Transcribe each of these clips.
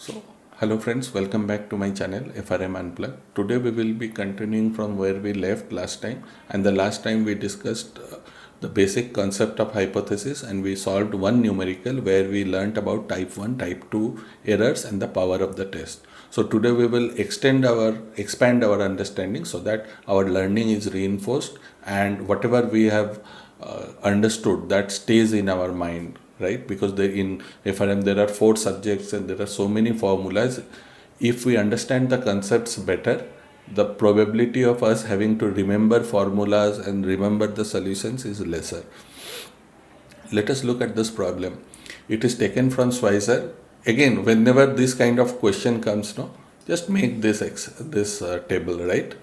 So, hello friends, welcome back to my channel FRM Unplugged. Today we will be continuing from where we left last time, and the last time we discussed the basic concept of hypothesis, and we solved one numerical where we learnt about type 1, type 2 errors and the power of the test. So today we will expand our understanding so that our learning is reinforced and whatever we have understood that stays in our mind, right? Because in FRM there are 4 subjects and there are so many formulas. If we understand the concepts better, the probability of us having to remember formulas and remember the solutions is lesser. Let us look at this problem. It is taken from Schweitzer. Again, whenever this kind of question comes, no, just make this table, right?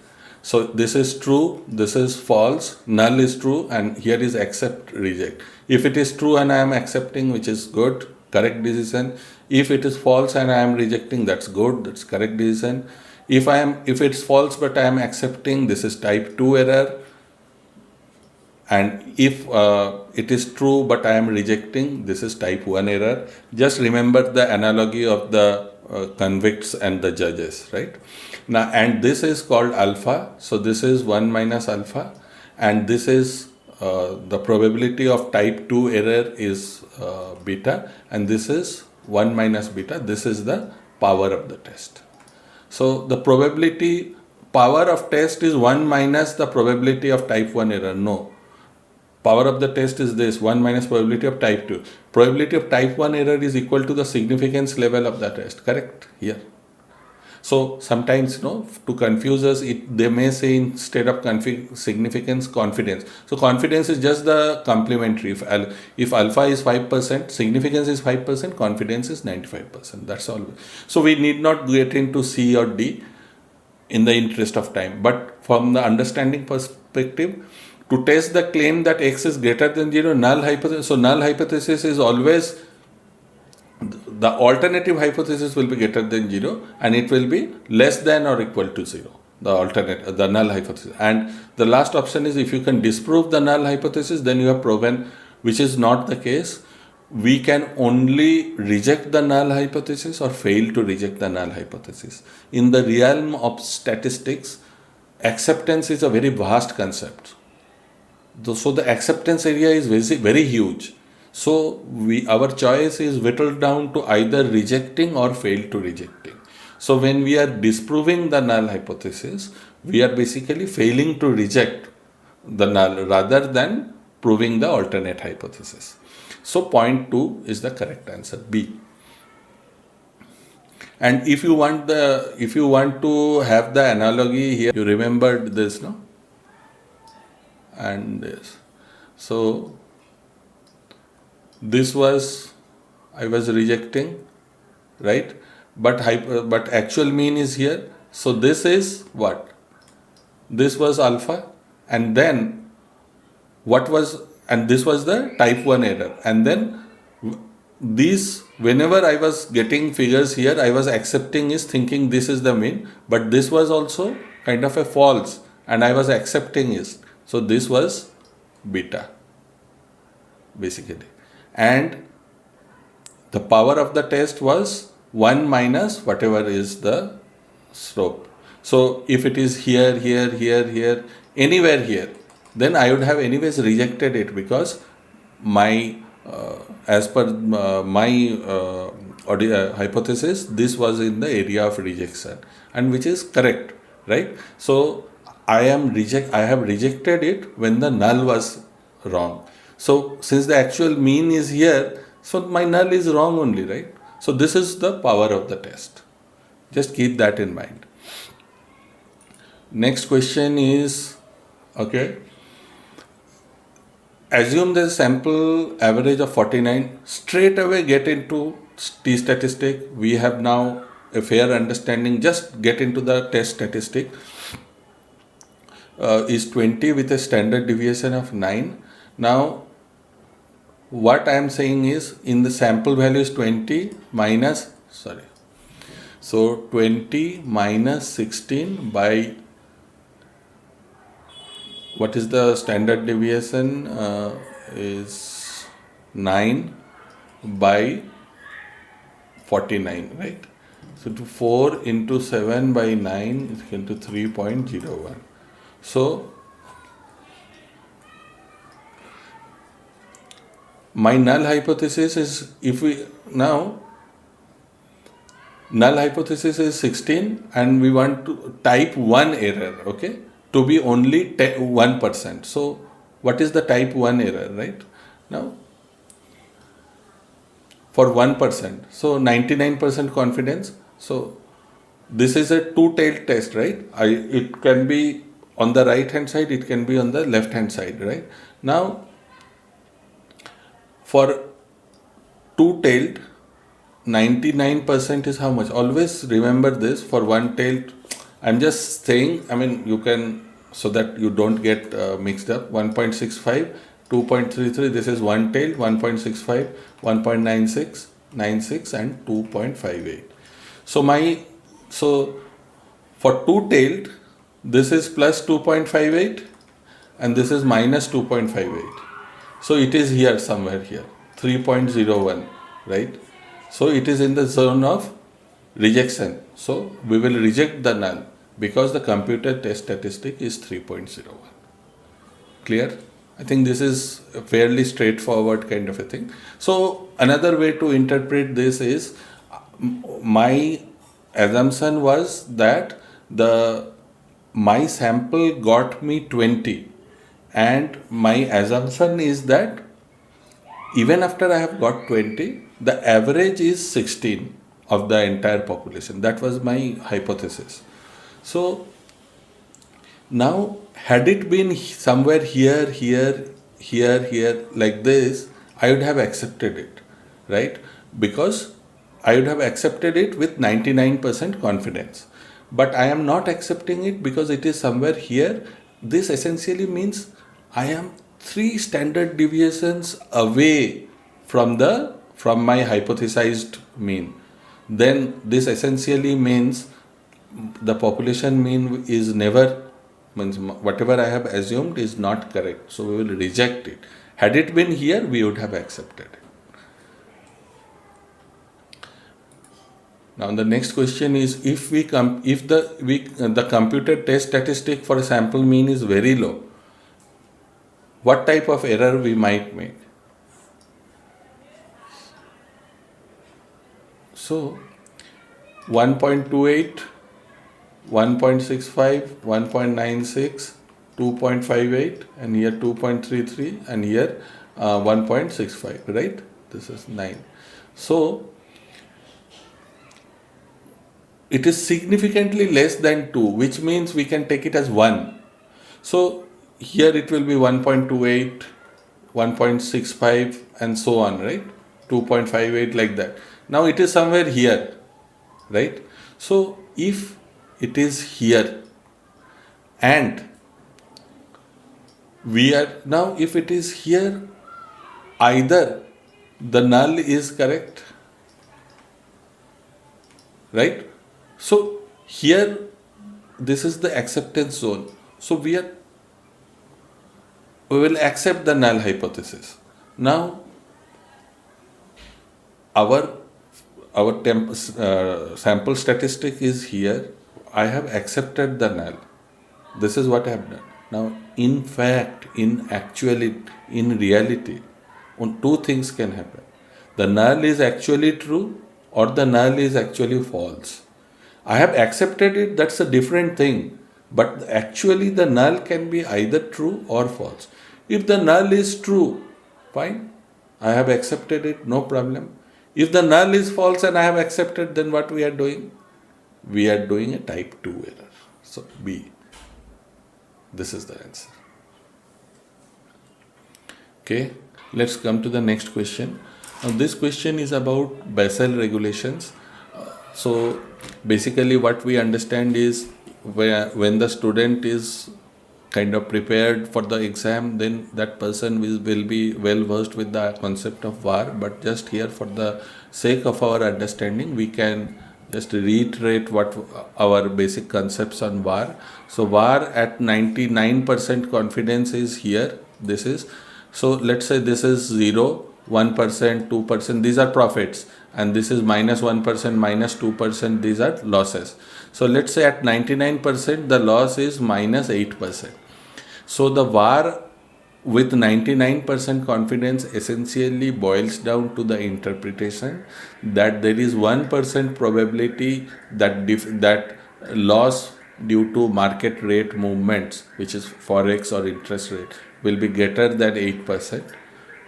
So this is true, this is false, null is true, and here is accept, reject. If it is true and I am accepting, which is good, correct decision. If it is false and I am rejecting, that's good, that's correct decision. If it's false but I am accepting, this is type 2 error. And if it is true but I am rejecting, this is type 1 error. Just remember the analogy of the convicts and the judges, right? Now, and this is called alpha. So this is 1 minus alpha, and this is the probability of type 2 error is beta, and this is 1 minus beta. This is the power of the test. So the probability power of test is 1 minus the probability of type 1 error. No. Power of the test is this, 1 minus probability of type 2. Probability of type 1 error is equal to the significance level of the test, correct? Here. So sometimes, to confuse us, they may say instead of significance, confidence. So confidence is just the complementary. If alpha is 5%, significance is 5%, confidence is 95%. That's all. So we need not get into C or D in the interest of time. But from the understanding perspective, to test the claim that x is greater than 0, null hypothesis. So null hypothesis is always, the alternative hypothesis will be greater than 0 and it will be less than or equal to 0, the null hypothesis. And the last option is, if you can disprove the null hypothesis, then you have proven, which is not the case. We can only reject the null hypothesis or fail to reject the null hypothesis. In the realm of statistics, acceptance is a very vast concept. So the acceptance area is very huge. So our choice is whittled down to either rejecting or fail to rejecting. So when we are disproving the null hypothesis, we are basically failing to reject the null rather than proving the alternate hypothesis. So point 2 is the correct answer, B. And if you want to have the analogy here, you remembered this, no? And this. So this was, I was rejecting, right? But actual mean is here. So this is what? This was alpha, and then this was the type 1 error. And then whenever I was getting figures here, I was accepting is thinking this is the mean, but this was also kind of a false, and I was accepting is. So this was beta, basically. And the power of the test was 1 minus whatever is the slope. So if it is here, anywhere here, then I would have anyways rejected it, because as per my hypothesis, this was in the area of rejection, and which is correct, right? So I have rejected it when the null was wrong. So since the actual mean is here, so my null is wrong only, right? So this is the power of the test. Just keep that in mind. Next question is, okay, assume the sample average of 49. Straight away get into T statistic. We have now a fair understanding. Just get into the test statistic. Is 20 with a standard deviation of 9. Now, what I am saying is, in the sample value is 20 minus, so 20 minus 16 by, what is the standard deviation, is 9 by 49, right? So to 4 into 7 by 9 is equal to 3.01. So my null hypothesis is, if we now null hypothesis is 16 and we want to type 1 error, okay, to be only 1%. So what is the type 1 error, right? Now for 1%, so 99% confidence. So this is a two-tailed test, right? It can be on the right hand side, it can be on the left hand side, right? Now for two-tailed, 99% is how much? Always remember this. For one-tailed, I'm just saying, I mean, you can, so that you don't get mixed up. 1.65, 2.33, this is one-tailed, 1.65, 1.96, 96 and 2.58. So for two-tailed, this is plus 2.58 and this is minus 2.58. So it is here somewhere here, 3.01, right? So it is in the zone of rejection. So we will reject the null because the computed test statistic is 3.01. Clear? I think this is a fairly straightforward kind of a thing. So another way to interpret this is, my assumption was that my sample got me 20, and my assumption is that even after I have got 20, the average is 16 of the entire population. That was my hypothesis. So now, had it been somewhere here, like this, I would have accepted it, right? Because I would have accepted it with 99% confidence. But I am not accepting it because it is somewhere here. This essentially means I am 3 standard deviations away from my hypothesized mean. Then this essentially means the population mean is never, means whatever I have assumed is not correct. So we will reject it. Had it been here, we would have accepted it. Now the next question is, if the computed test statistic for a sample mean is very low, what type of error we might make? So 1.28, 1.65, 1.96, 2.58, and here 2.33, and here 1.65, right? This is 9. So it is significantly less than 2, which means we can take it as 1. So here it will be 1.28, 1.65 and so on, right? 2.58 like that. Now it is somewhere here, right? So if it is here and if it is here, either the null is correct, right? So here this is the acceptance zone. So we will accept the null hypothesis. Now our sample statistic is here. I have accepted the null. This is what I have done. Now in fact, in reality, two things can happen. The null is actually true or the null is actually false. I have accepted it, that's a different thing. But actually the null can be either true or false. If the null is true, fine, I have accepted it, no problem. If the null is false and I have accepted, then what we are doing? We are doing a type 2 error. So B. This is the answer. Okay, let's come to the next question. Now this question is about Bessel regulations. So basically what we understand is, when the student is kind of prepared for the exam, then that person will be well versed with the concept of VAR. But just here, for the sake of our understanding, we can just reiterate what our basic concepts on VAR. So VAR at 99% confidence is here. This is, so let's say this is 0, 1%, 2%. These are profits. and this is -1%, -2%, these are losses. So let's say at 99% the loss is -8%. So the VAR with 99% confidence essentially boils down to the interpretation that there is 1% probability that that loss due to market rate movements, which is forex or interest rate, will be greater than 8%.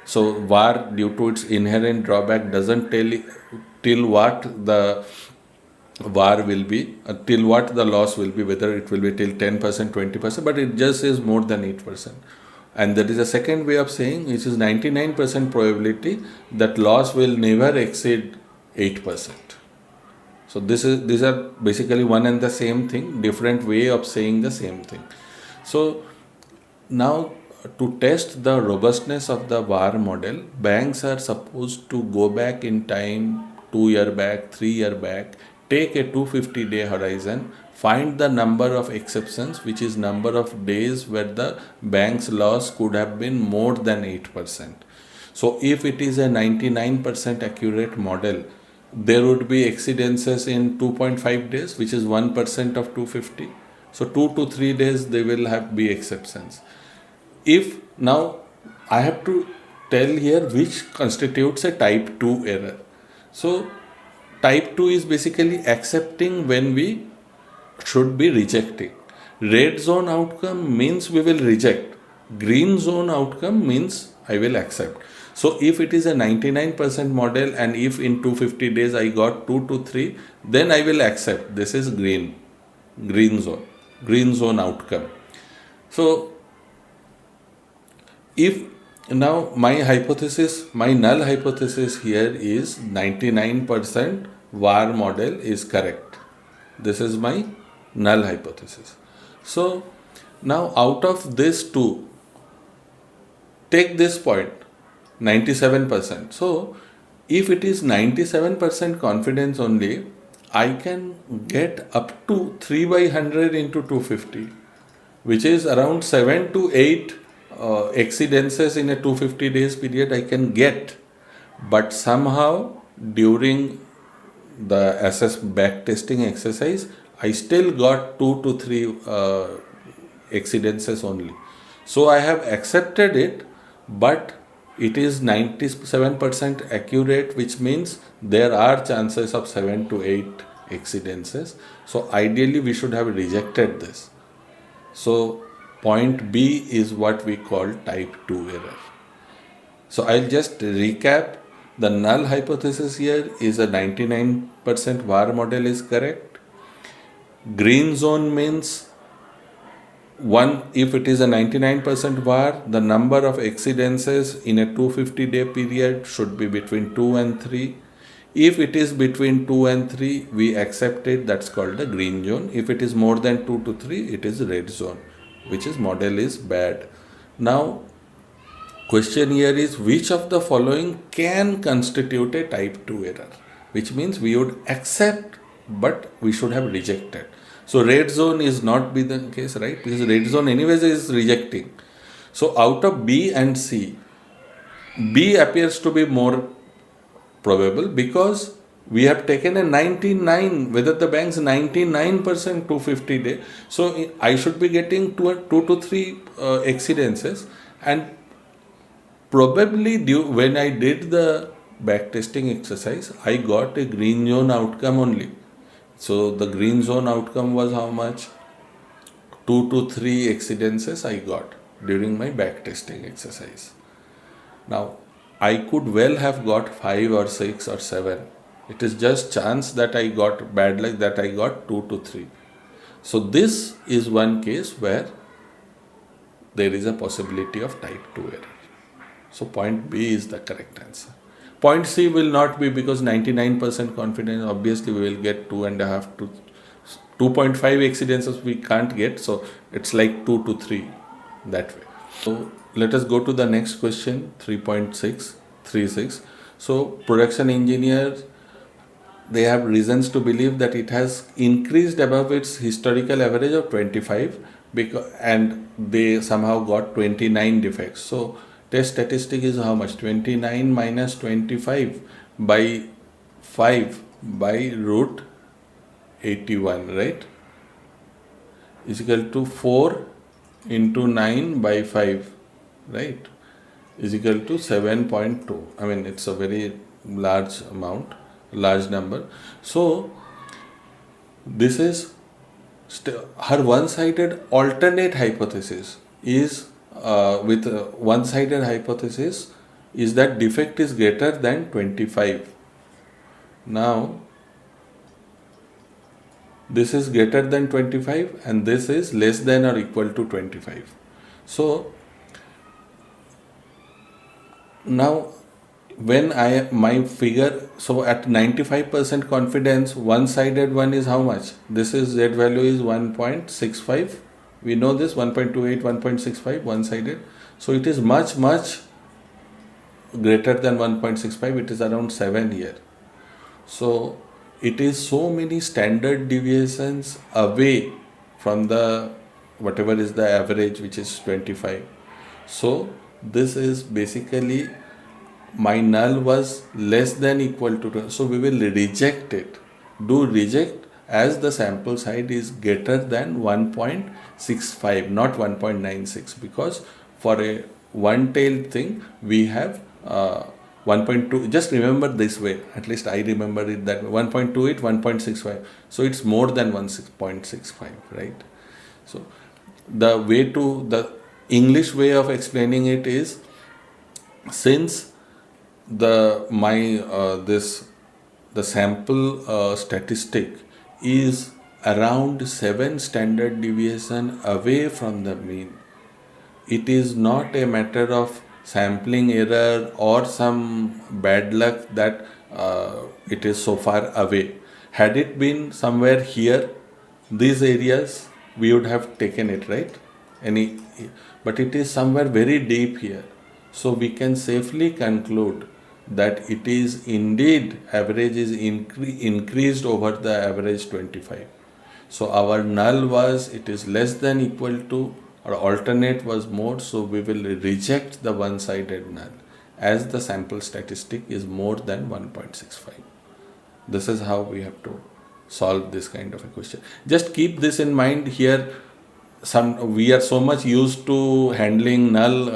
So VAR, due to its inherent drawback, doesn't tell till what the VAR will be, till what the loss will be, whether it will be till 10%, 20%, but it just is more than 8%. And there is a second way of saying, which is 99% probability that loss will never exceed 8%. So these are basically one and the same thing, different way of saying the same thing. So now, to test the robustness of the VAR model, banks are supposed to go back in time, 2 year back, 3 year back, take a 250-day horizon, find the number of exceptions, which is number of days where the bank's loss could have been more than 8%. So if it is a 99% accurate model, there would be exceedances in 2.5 days, which is 1% of 250. So 2 to 3 days they will be exceptions. If now I have to tell here which constitutes a type 2 error. So type 2 is basically accepting when we should be rejecting. Red zone outcome means we will reject. Green zone outcome means I will accept. So if it is a 99% model and if in 250 days I got 2 to 3, then I will accept. This is green zone outcome. So if now my null hypothesis here is 99% VAR model is correct. This is my null hypothesis. So now out of this two, take this point, 97%. So if it is 97% confidence only, I can get up to 3 by 100 into 250, which is around 7 to 8 exceedances in a 250 days period I can get. But somehow during the back testing exercise, I still got 2 to 3 exceedances only. So I have accepted it, but it is 97% accurate, which means there are chances of 7 to 8 exceedances. So ideally we should have rejected this. So point B is what we call type 2 error. So I'll just recap. The null hypothesis here is a 99% VAR model is correct. Green zone means if it is a 99% VAR, the number of exceedances in a 250-day period should be between 2 and 3. If it is between 2 and 3, we accept it, that's called the green zone. If it is more than 2 to 3, it is red zone, which is model is bad. Now, question here is which of the following can constitute a type 2 error, which means we would accept, but we should have rejected. So red zone is not be the case, right? Because red zone anyways is rejecting. So out of B and C, B appears to be more probable because we have taken a 99, whether the bank's 99% 250 day. So I should be getting 2 to 3 exceedances, and probably when I did the backtesting exercise, I got a green zone outcome only. So the green zone outcome was how much? 2 to 3 exceedances I got during my backtesting exercise. Now, I could well have got 5 or 6 or 7. It is just chance that I got bad luck that I got 2 to 3. So this is one case where there is a possibility of type 2 error. So point B is the correct answer. Point C will not be, because 99% confidence, obviously we will get 2.5 to 2.5 exceedances we can't get. So it's like 2 to 3 that way. So let us go to the next question, 3.636. So production engineers, they have reasons to believe that it has increased above its historical average of 25 and they somehow got 29 defects. So test statistic is how much? 29 minus 25 by 5 by root 81, right, is equal to 4 into 9 by 5, right, is equal to 7.2. I mean, it's a very large amount, large number. So this is her one-sided alternate hypothesis is with one-sided hypothesis is that defect is greater than 25. Now this is greater than 25 and this is less than or equal to 25. So now when my figure, so at 95% confidence, one-sided one is how much? This is Z value is 1.65. We know this 1.28, 1.65 one-sided. So it is much greater than 1.65. It is around 7 here. So it is so many standard deviations away from the whatever is the average, which is 25. So this is basically my null was less than equal to 20. So we will reject it. Do reject as the sample size is greater than 1.65, not 1.96, because for a one-tailed thing we have 1.2. Just remember this way, at least I remember it that 1.28, 1.65. So it's more than 1.65, right? So the way to, the English way of explaining it is, since the sample statistic is around 7 standard deviation away from the mean, it is not a matter of sampling error or some bad luck that it is so far away. Had it been somewhere here, these areas, we would have taken it, right? But it is somewhere very deep here. So we can safely conclude that it is indeed average is increased over the average 25. So our null was, it is less than equal to, or alternate was more, so we will reject the one-sided null as the sample statistic is more than 1.65. This is how we have to solve this kind of a question. Just keep this in mind here. We are so much used to handling null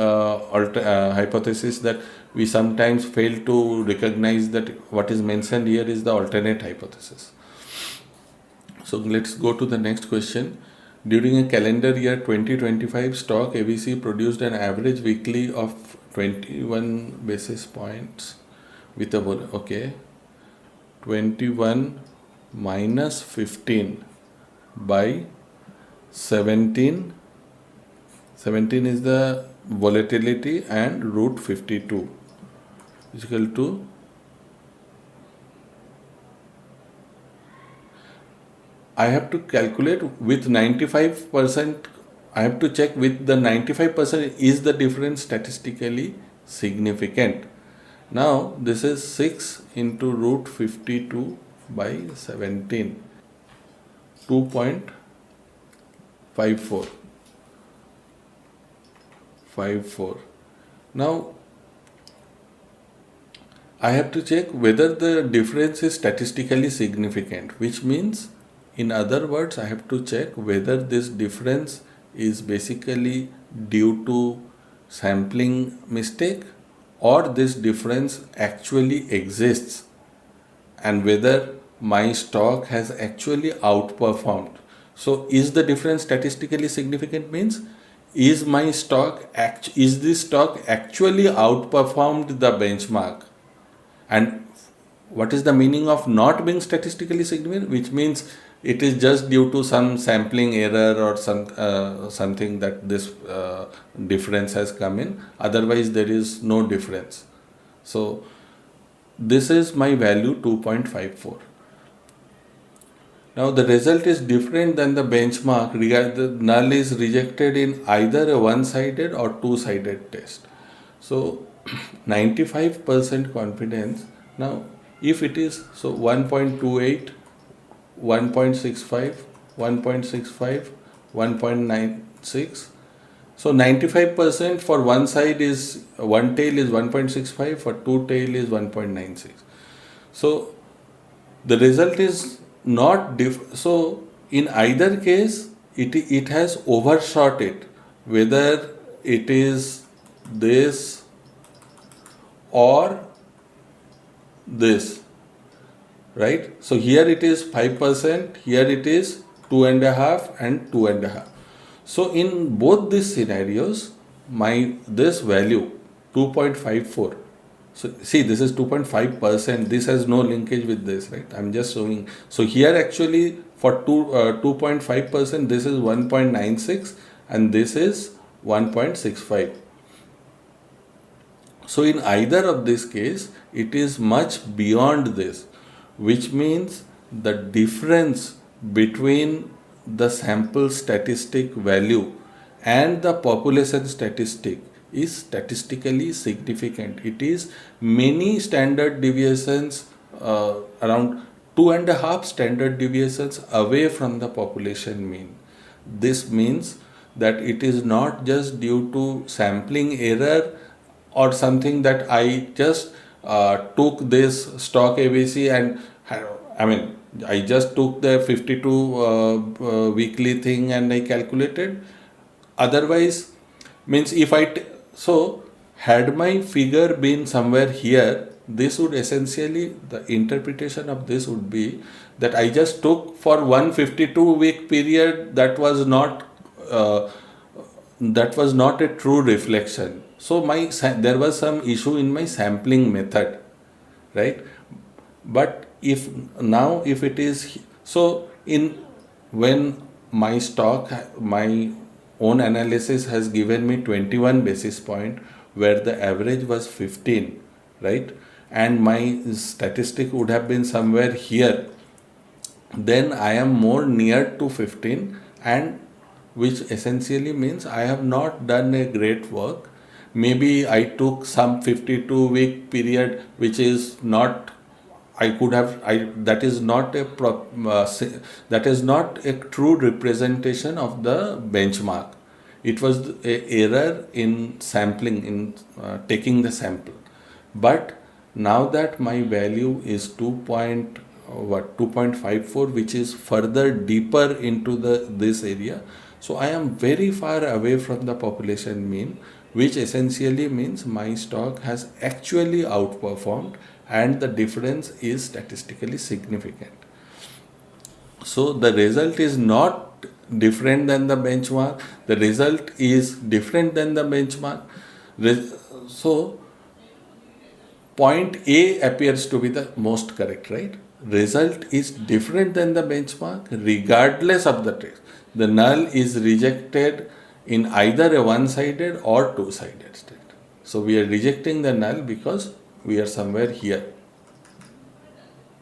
hypothesis that we sometimes fail to recognize that what is mentioned here is the alternate hypothesis. So let's go to the next question. During a calendar year 2025, stock ABC produced an average weekly of 21 basis points with a 21 minus 15 by 17 is the volatility and root 52 is equal to I have to calculate with 95%. I have to check with the 95% is the difference statistically significant. Now this is 6 into root 52 by 17, 2.54. Now I have to check whether the difference is statistically significant, which means, in other words, I have to check whether this difference is basically due to sampling mistake or this difference actually exists, and whether my stock has actually outperformed. So is the difference statistically significant means, is this stock actually outperformed the benchmark? And what is the meaning of not being statistically significant? Which means it is just due to some sampling error or something that this difference has come in. Otherwise, there is no difference. So this is my value 2.54. Now the result is different than the benchmark. The null is rejected in either a one-sided or two-sided test. So 95% confidence. Now if it is, so 1.28, 1.65, 1.65, 1.96. So 95% for one side one tail is 1.65, for two tail is 1.96. So the result is not so in either case it has overshot it, whether it is this or this, right? So here it is 5%, here it is 2.5 and 2.5. So in both these scenarios, this value 2.54. So see, this is 2.5%. This has no linkage with this, right? I'm just showing. So here actually for 2.5%, this is 1.96 and this is 1.65. So in either of this case, it is much beyond this, which means the difference between the sample statistic value and the population statistic is statistically significant. It is many standard deviations, around 2.5 standard deviations away from the population mean. This means that it is not just due to sampling error or something that I just took this stock ABC and I just took the 52 weekly thing and I calculated. Otherwise, means if so had my figure been somewhere here, this would essentially, the interpretation of this would be that I just took for 152-week period that was not a true reflection. So there was some issue in my sampling method, right? But if it is so, when my own analysis has given me 21 basis point where the average was 15, right? And my statistic would have been somewhere here, then I am more near to 15, and which essentially means I have not done a great work. Maybe I took some 52-week period, which is not, that is not a true representation of the benchmark. It was a error in sampling, in taking the sample. But now that my value is 2.54, which is further deeper into this area, so I am very far away from the population mean, which essentially means my stock has actually outperformed and the difference is statistically significant. So the result is not different than the benchmark. The result is different than the benchmark. So point A appears to be the most correct, right? Result is different than the benchmark regardless of the trace. The null is rejected in either a one-sided or two-sided state. So we are rejecting the null because we are somewhere here.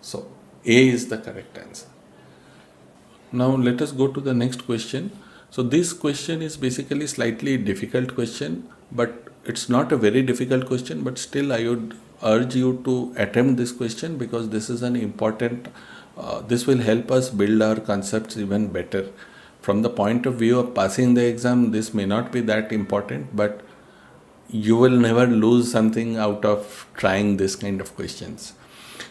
So A is the correct answer. Now let us go to the next question. So this question is basically slightly difficult question, but it's not a very difficult question, but still I would urge you to attempt this question because this is an important, this will help us build our concepts even better. From the point of view of passing the exam, this may not be that important, but you will never lose something out of trying this kind of questions.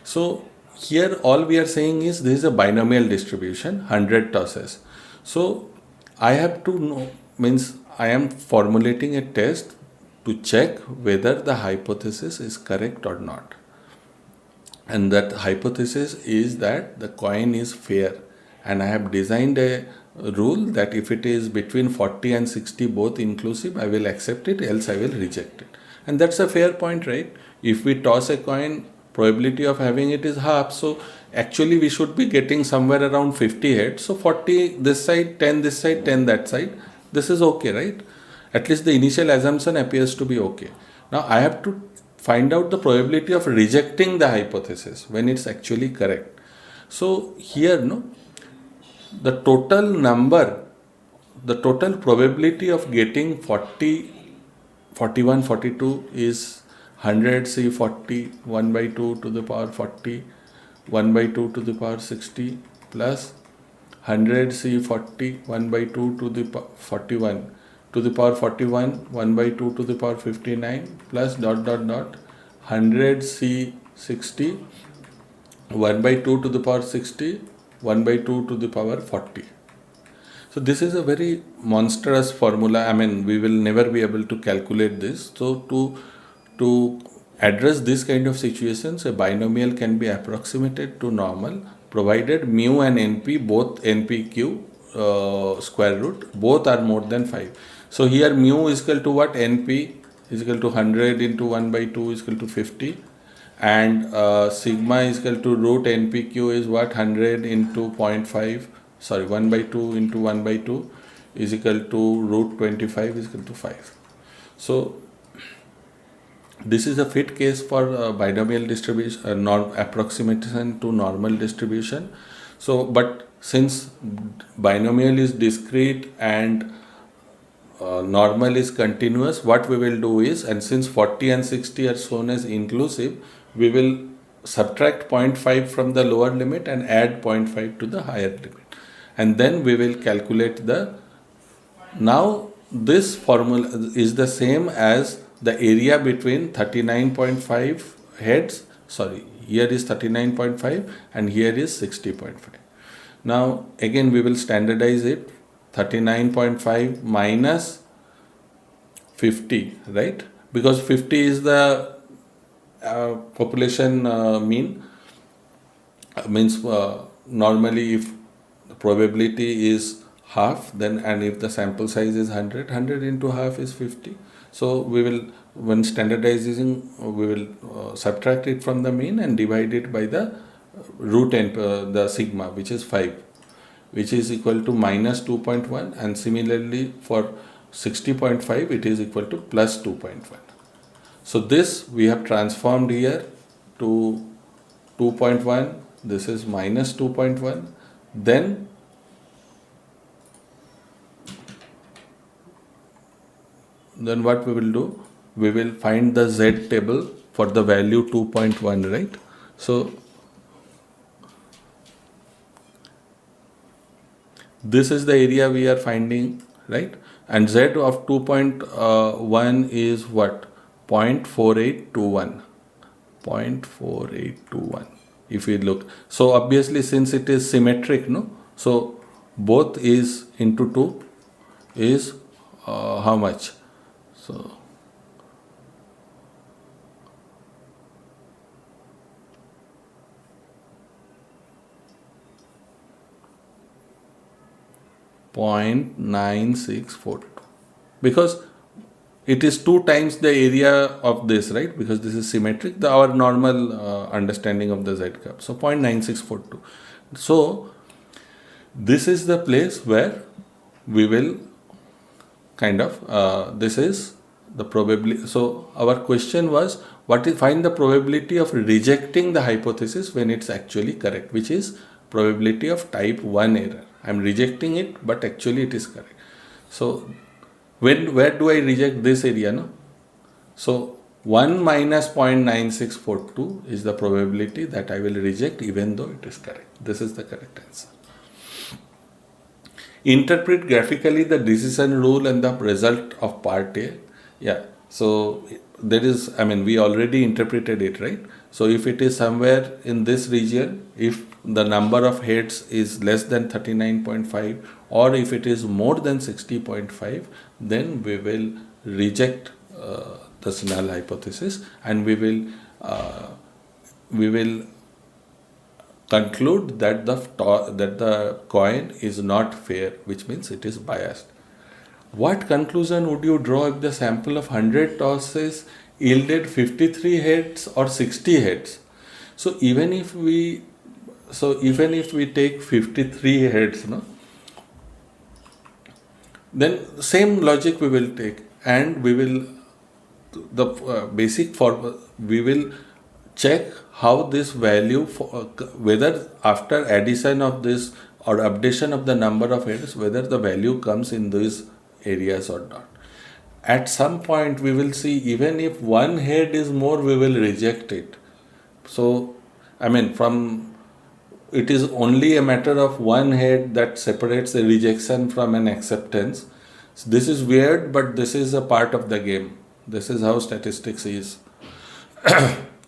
So here all we are saying is this is a binomial distribution, 100 tosses. So I have to know, means I am formulating a test to check whether the hypothesis is correct or not. And that hypothesis is that the coin is fair. And I have designed a rule that if it is between 40 and 60 both inclusive, I will accept it, else I will reject it. And that's a fair point, right? If we toss a coin, probability of having it is half. So actually we should be getting somewhere around 50 heads. So 40 this side, 10 this side, 10 that side. This is okay, right? At least the initial assumption appears to be okay. Now I have to find out the probability of rejecting the hypothesis when it's actually correct. So here, the total number, the total probability of getting 40, 41, 42 is 100 C 40, 1 by 2 to the power 40, 1 by 2 to the power 60 plus 100 C 40, 1 by 2 to the 41 to the power 41, 1 by 2 to the power 59 plus ... 100 C 60 1 by 2 to the power 60, 1 by 2 to the power 40. So this is a very monstrous formula. I mean, we will never be able to calculate this. So to address this kind of situations, a binomial can be approximated to normal, provided mu and np, both npq square root, both are more than 5. So here mu is equal to what? Np is equal to 100 into 1 by 2 is equal to 50, and sigma is equal to root npq is what? 100 into 0.5, sorry, 1 by 2 into 1 by 2 is equal to root 25 is equal to 5. So this is a fit case for binomial distribution, approximation to normal distribution. So, but since binomial is discrete and normal is continuous, what we will do is, and since 40 and 60 are shown as inclusive, we will subtract 0.5 from the lower limit and add 0.5 to the higher limit, and then we will calculate the, now this formula is the same as the area between 39.5 heads, sorry, here is 39.5 and here is 60.5. Now again we will standardize it, 39.5 minus 50, right? Because 50 is the population mean, means normally if the probability is half, then, and if the sample size is 100 into half is 50. So we will, when standardizing, we will subtract it from the mean and divide it by the root n, the sigma, which is 5, which is equal to minus 2.1, and similarly for 60.5 it is equal to plus 2.1. So this we have transformed here to 2.1, this is minus 2.1, then what we will do, we will find the z table for the value 2.1, right? So this is the area we are finding, right? And z of 2.1 is what? 0.4821. 0.4821 if we look. So obviously since it is symmetric, no? So both is into 2 is how much? So point 9642, because it is 2 times the area of this, right? Because this is symmetric, our normal understanding of the z cap. So 0.9642. So this is the place where we will kind of this is the probability. So our question was, what is, find the probability of rejecting the hypothesis when it's actually correct, which is probability of type 1 error. I am rejecting it, but actually it is correct. So where do I reject this area, no? So 1 minus 0.9642 is the probability that I will reject even though it is correct. This is the correct answer. Interpret graphically the decision rule and the result of part A. Yeah, so there is, I mean, we already interpreted it, right? So if it is somewhere in this region, if the number of heads is less than 39.5 or if it is more than 60.5, then we will reject the null hypothesis, and we will conclude that the coin is not fair, which means it is biased. What conclusion would you draw if the sample of 100 tosses yielded 53 heads or 60 heads? So even if we take 53 heads, no, then same logic we will take, and we will we will check how this value, whether after addition of this or updation of the number of heads, whether the value comes in these areas or not. At some point we will see, even if one head is more, we will reject it. So I mean, it is only a matter of one head that separates the rejection from an acceptance. So this is weird, but this is a part of the game. This is how statistics is.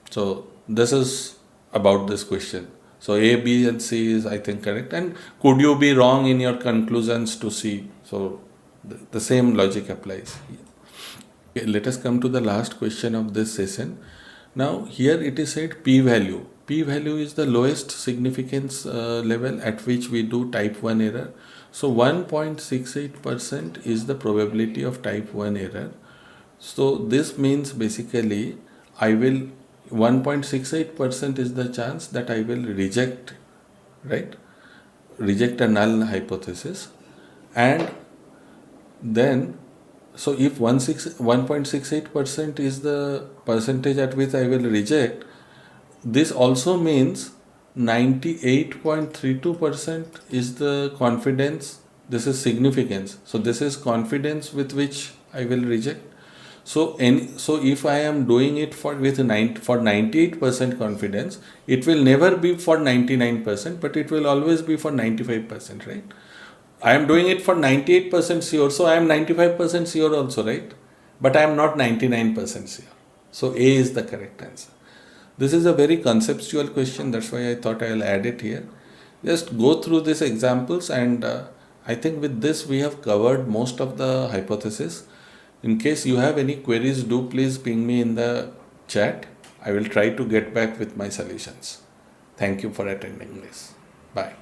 So this is about this question. So A, B and C is, I think, correct. And could you be wrong in your conclusions to C? So the same logic applies. Okay, let us come to the last question of this session. Now here it is said p-value. P-value is the lowest significance level at which we do type 1 error. So 1.68% is the probability of type 1 error. So this means basically I will 1.68% is the chance that I will reject, right? Reject a null hypothesis. And then, so if 1.68% is the percentage at which I will reject, this also means 98.32% is the confidence. This is significance. So this is confidence with which I will reject. So if I am doing it for 98% confidence, it will never be for 99%, but it will always be for 95%, right? I am doing it for 98% sure, so I am 95% sure also, right? But I am not 99% sure. So A is the correct answer. This is a very conceptual question, that's why I thought I will add it here. Just go through these examples, and I think with this we have covered most of the hypotheses. In case you have any queries, do please ping me in the chat. I will try to get back with my solutions. Thank you for attending this. Bye.